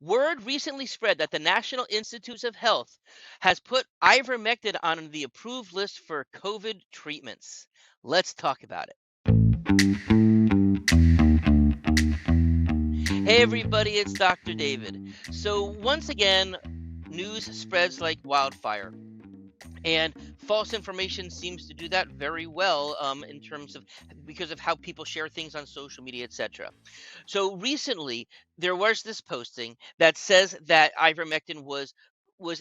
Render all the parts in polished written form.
Word recently spread that the National Institutes of Health has put ivermectin on the approved list for COVID treatments. Let's talk about it. Hey, everybody, it's Dr. David. So, once again, news spreads like wildfire. And false information seems to do that very well in terms of because of how people share things on social media, etc. So recently, there was this posting that says that ivermectin was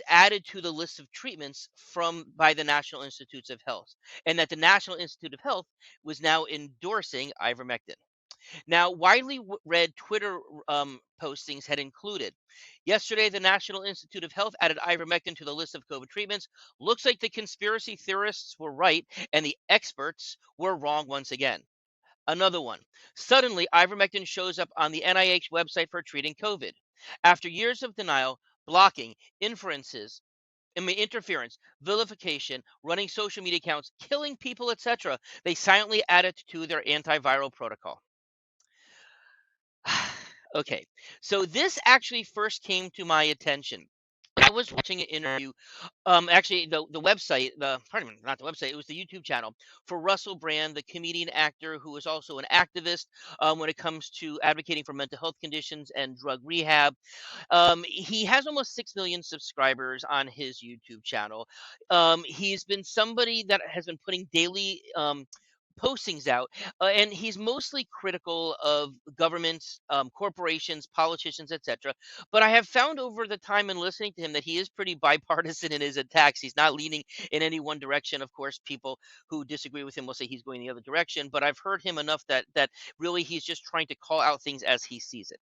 added to the list of treatments from by the National Institutes of Health, and that the National Institute of Health was now endorsing ivermectin. Now, widely read Twitter postings had included yesterday, the National Institute of Health added ivermectin to the list of COVID treatments. Looks like the conspiracy theorists were right and the experts were wrong once again. Another one. Suddenly, ivermectin shows up on the NIH website for treating COVID. After years of denial, blocking, interference, vilification, running social media accounts, killing people, etc., they silently add it to their antiviral protocol. Okay, so this actually first came to my attention. I was watching an interview. Actually, the website, pardon me, not the website. It was the YouTube channel for Russel Brand, the comedian actor who is also an activist when it comes to advocating for mental health conditions and drug rehab. He has almost 6 million subscribers on his YouTube channel. He's been somebody that has been putting daily postings out, and he's mostly critical of governments, corporations, politicians, etc. But I have found over the time in listening to him that he is pretty bipartisan in his attacks. He's not leaning in any one direction. Of course, people who disagree with him will say he's going the other direction. But I've heard him enough that really he's just trying to call out things as he sees it.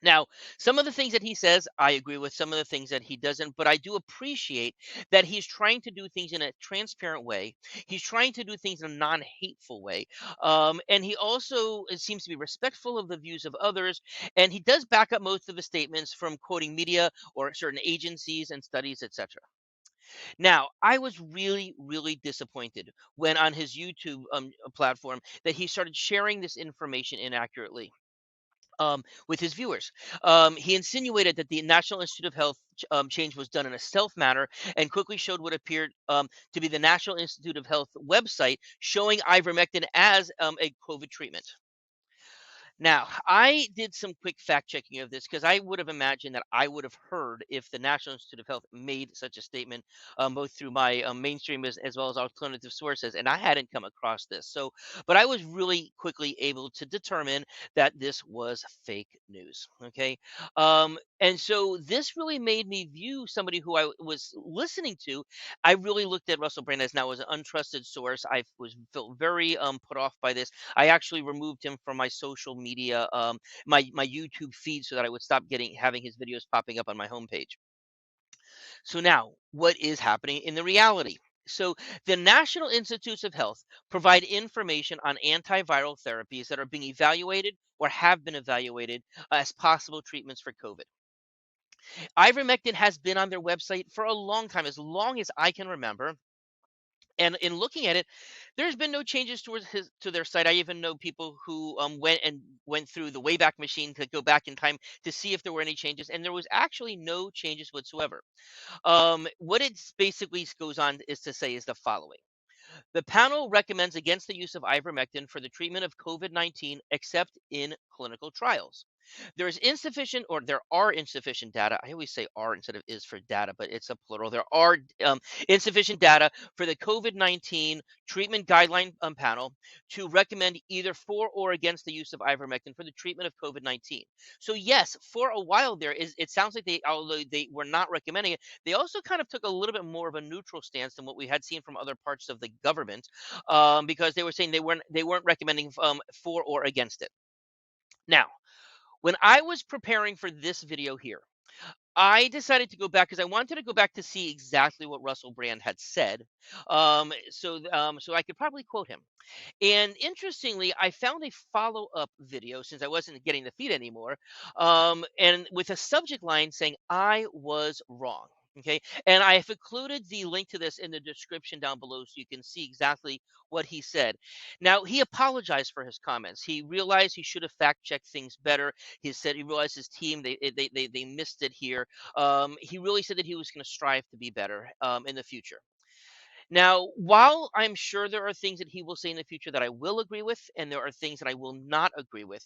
Now, some of the things that he says, I agree with. Some of the things that he doesn't, but I do appreciate that he's trying to do things in a transparent way. He's trying to do things in a non-hateful way, and he also seems to be respectful of the views of others. And he does back up most of his statements from quoting media or certain agencies and studies, etc. Now, I was really, really disappointed when on his YouTube platform that he started sharing this information inaccurately with his viewers. He insinuated that the National Institute of Health change was done in a stealth manner and quickly showed what appeared to be the National Institute of Health website showing ivermectin as a COVID treatment. Now, I did some quick fact checking of this because I would have imagined that I would have heard if the National Institute of Health made such a statement, both through my mainstream as well as alternative sources, and I hadn't come across this. So, but I was really quickly able to determine that this was fake news. Okay. And so this really made me view somebody who I was listening to. I really looked at Russell Brand as now as an untrusted source. I was felt very put off by this. I actually removed him from my social media, my YouTube feed, so that I would stop getting having his videos popping up on my homepage. So now, what is happening in the reality? So the National Institutes of Health provide information on antiviral therapies that are being evaluated or have been evaluated as possible treatments for COVID. Ivermectin has been on their website for a long time, as long as I can remember. And in looking at it, there's been no changes to their site. I even know people who went through the Wayback Machine to go back in time to see if there were any changes, and there was actually no changes whatsoever. What it basically goes on is to say is the following: the panel recommends against the use of ivermectin for the treatment of COVID-19, except in clinical trials. There are insufficient data. I always say are instead of is for data, but it's a plural. There are insufficient data for the COVID-19 treatment guideline panel to recommend either for or against the use of ivermectin for the treatment of COVID-19. So yes, for a while it sounds like although they were not recommending it, they also kind of took a little bit more of a neutral stance than what we had seen from other parts of the government, because they were saying they weren't recommending for or against it. Now, when I was preparing for this video here, I decided to go back because I wanted to go back to see exactly what Russell Brand had said, so I could probably quote him. And interestingly, I found a follow-up video since I wasn't getting the feed anymore, and with a subject line saying, "I was wrong." Okay. And I have included the link to this in the description down below so you can see exactly what he said. Now, he apologized for his comments. He realized he should have fact checked things better. He said he realized his team, they missed it here. He really said that he was going to strive to be better in the future. Now, while I'm sure there are things that he will say in the future that I will agree with, and there are things that I will not agree with,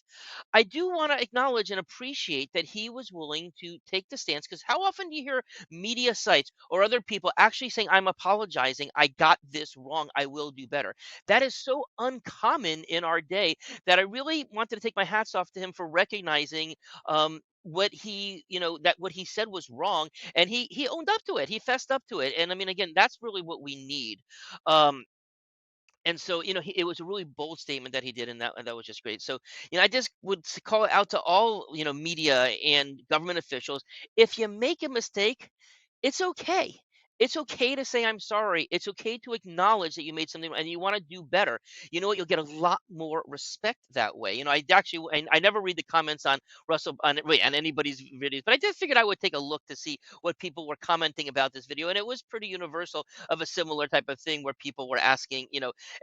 I do want to acknowledge and appreciate that he was willing to take the stance. Because how often do you hear media sites or other people actually saying, I'm apologizing, I got this wrong, I will do better? That is so uncommon in our day that I really wanted to take my hats off to him for recognizing what he, that what he said was wrong, and he owned up to it. He fessed up to it. And I mean, again, that's really what we need. Um, and so, it was a really bold statement that he did, and that was just great. So, I just would call it out to all, media and government officials. If you make a mistake, it's okay. It's okay to say I'm sorry. It's okay to acknowledge that you made something and you want to do better. You know what? You'll get a lot more respect that way. I actually, and I never read the comments on Russell on anybody's videos, but I just figured I would take a look to see what people were commenting about this video, and it was pretty universal of a similar type of thing where people were asking,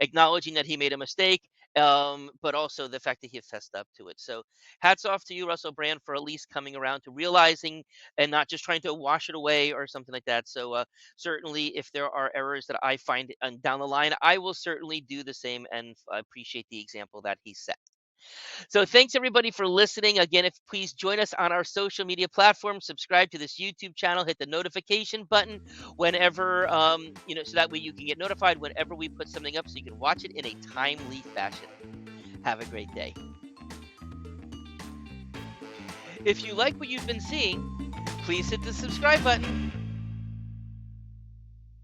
acknowledging that he made a mistake, but also the fact that he fessed up to it. So hats off to you, Russell Brand, for at least coming around to realizing and not just trying to wash it away or something like that. So certainly, if there are errors that I find down the line, I will certainly do the same and appreciate the example that he set. So thanks everybody for listening. Again, if please join us on our social media platforms, subscribe to this YouTube channel, hit the notification button whenever, so that way you can get notified whenever we put something up so you can watch it in a timely fashion. Have a great day. If you like what you've been seeing, please hit the subscribe button.